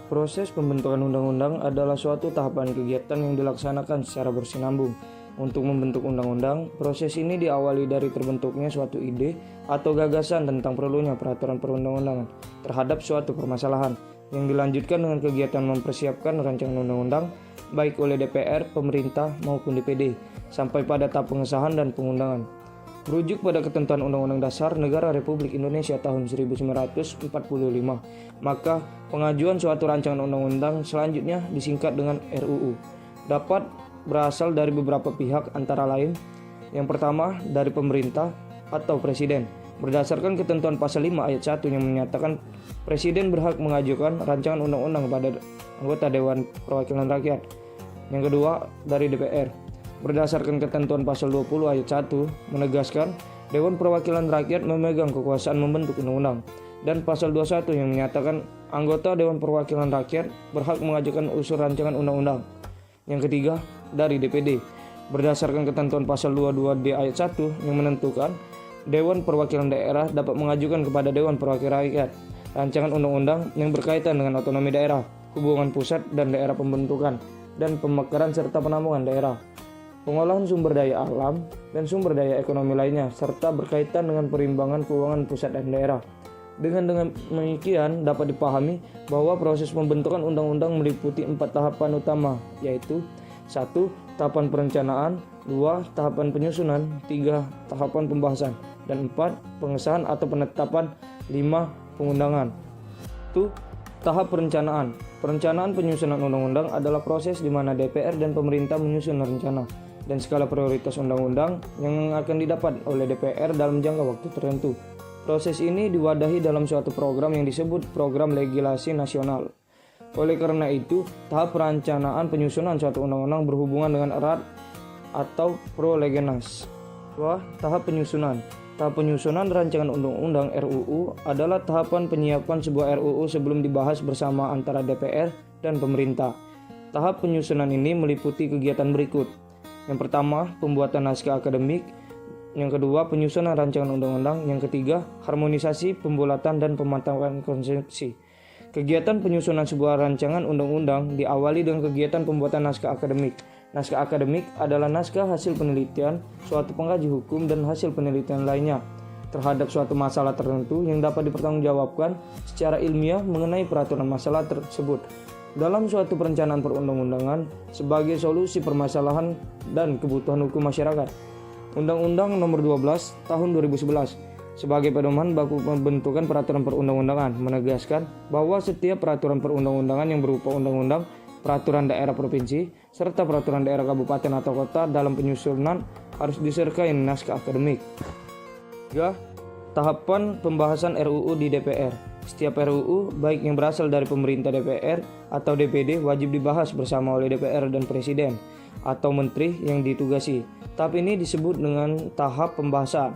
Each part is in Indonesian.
Proses pembentukan undang-undang adalah suatu tahapan kegiatan yang dilaksanakan secara bersinambung. Untuk membentuk undang-undang, proses ini diawali dari terbentuknya suatu ide atau gagasan tentang perlunya peraturan perundang-undangan terhadap suatu permasalahan, yang dilanjutkan dengan kegiatan mempersiapkan rancangan undang-undang baik oleh DPR, pemerintah, maupun DPD, sampai pada tahap pengesahan dan pengundangan. Merujuk pada ketentuan Undang-Undang Dasar Negara Republik Indonesia tahun 1945, maka pengajuan suatu rancangan undang-undang selanjutnya disingkat dengan RUU. Dapat berasal dari beberapa pihak antara lain, yang pertama dari pemerintah atau presiden, berdasarkan ketentuan pasal 5 ayat 1 yang menyatakan presiden berhak mengajukan rancangan undang-undang kepada anggota Dewan Perwakilan Rakyat. Yang kedua dari DPR, berdasarkan ketentuan pasal 20 ayat 1 menegaskan Dewan Perwakilan Rakyat memegang kekuasaan membentuk undang-undang, dan pasal 21 yang menyatakan anggota Dewan Perwakilan Rakyat berhak mengajukan usul rancangan undang-undang. Yang ketiga dari DPD, berdasarkan ketentuan pasal 22D ayat 1 yang menentukan Dewan Perwakilan Daerah dapat mengajukan kepada Dewan Perwakilan Rakyat rancangan undang-undang yang berkaitan dengan otonomi daerah, hubungan pusat dan daerah pembentukan, dan pemekaran serta penampungan daerah, pengolahan sumber daya alam, dan sumber daya ekonomi lainnya, serta berkaitan dengan perimbangan keuangan pusat dan daerah. Dengan demikian dapat dipahami bahwa proses pembentukan undang-undang meliputi 4 tahapan utama, yaitu 1. Tahapan perencanaan, 2. Tahapan penyusunan, 3. Tahapan pembahasan, dan 4. Pengesahan atau penetapan, 5. Pengundangan. 1. Tahap perencanaan. Perencanaan penyusunan undang-undang adalah proses di mana DPR dan pemerintah menyusun rencana dan skala prioritas undang-undang yang akan didapat oleh DPR dalam jangka waktu tertentu. Proses ini diwadahi dalam suatu program yang disebut Program Legislasi Nasional. Oleh karena itu, tahap perencanaan penyusunan suatu undang-undang berhubungan dengan erat atau prolegnas. 2. Tahap penyusunan. Tahap penyusunan rancangan undang-undang RUU adalah tahapan penyiapan sebuah RUU sebelum dibahas bersama antara DPR dan pemerintah. Tahap penyusunan ini meliputi kegiatan berikut. Yang pertama, pembuatan naskah akademik. Yang kedua, penyusunan rancangan undang-undang. Yang ketiga, harmonisasi, pembulatan, dan pematangkan konsepsi. Kegiatan penyusunan sebuah rancangan undang-undang diawali dengan kegiatan pembuatan naskah akademik. Naskah akademik adalah naskah hasil penelitian suatu pengkaji hukum dan hasil penelitian lainnya terhadap suatu masalah tertentu yang dapat dipertanggungjawabkan secara ilmiah mengenai peraturan masalah tersebut dalam suatu perencanaan perundang-undangan sebagai solusi permasalahan dan kebutuhan hukum masyarakat. Undang-Undang Nomor 12 Tahun 2011 sebagai pedoman baku pembentukan peraturan perundang-undangan menegaskan bahwa setiap peraturan perundang-undangan yang berupa undang-undang, peraturan daerah provinsi, serta peraturan daerah kabupaten atau kota dalam penyusunan harus disertai naskah akademik. 3. Tahapan pembahasan RUU di DPR. Setiap RUU, baik yang berasal dari pemerintah DPR atau DPD, wajib dibahas bersama oleh DPR dan Presiden atau Menteri yang ditugasi. Tahap ini disebut dengan tahap pembahasan.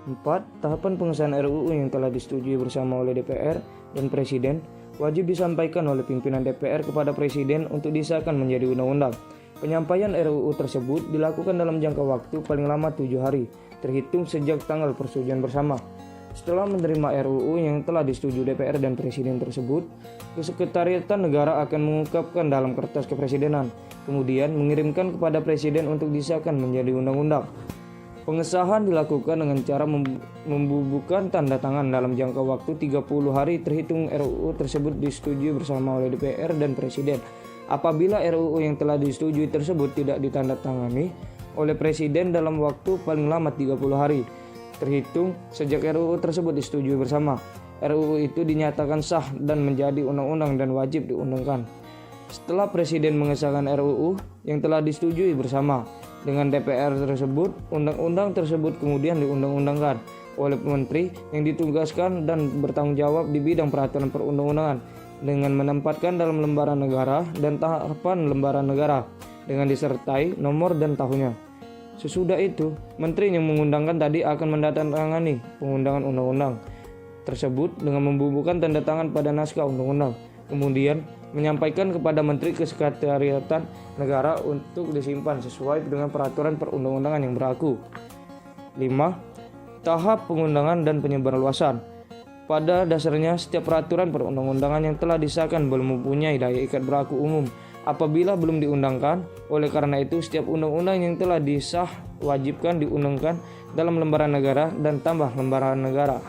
4. Tahapan pengesahan RUU yang telah disetujui bersama oleh DPR dan Presiden wajib disampaikan oleh pimpinan DPR kepada Presiden untuk disahkan menjadi undang-undang. Penyampaian RUU tersebut dilakukan dalam jangka waktu paling lama 7 hari, terhitung sejak tanggal persetujuan bersama. Setelah menerima RUU yang telah disetujui DPR dan Presiden tersebut, Kesekretariatan Negara akan mengungkapkan dalam kertas kepresidenan, kemudian mengirimkan kepada Presiden untuk disahkan menjadi undang-undang. Pengesahan dilakukan dengan cara membubuhkan tanda tangan dalam jangka waktu 30 hari terhitung RUU tersebut disetujui bersama oleh DPR dan Presiden. Apabila RUU yang telah disetujui tersebut tidak ditandatangani oleh Presiden dalam waktu paling lama 30 hari terhitung sejak RUU tersebut disetujui bersama, RUU itu dinyatakan sah dan menjadi undang-undang dan wajib diundangkan. Setelah Presiden mengesahkan RUU yang telah disetujui bersama dengan DPR tersebut, undang-undang tersebut kemudian diundang-undangkan oleh Menteri yang ditugaskan dan bertanggung jawab di bidang peraturan perundang-undangan dengan menempatkan dalam lembaran negara dan tahapan lembaran negara dengan disertai nomor dan tahunnya. Sesudah itu, Menteri yang mengundangkan tadi akan mendatangani pengundangan undang-undang tersebut dengan membubuhkan tanda tangan pada naskah undang-undang, kemudian menyampaikan kepada Menteri Kesekretariatan Negara untuk disimpan sesuai dengan peraturan perundang-undangan yang berlaku. 5. Tahap pengundangan dan penyebarluasan. Pada dasarnya, setiap peraturan perundang-undangan yang telah disahkan belum mempunyai daya ikat berlaku umum apabila belum diundangkan. Oleh karena itu, setiap undang-undang yang telah disah wajibkan diundangkan dalam lembaran negara dan tambah lembaran negara.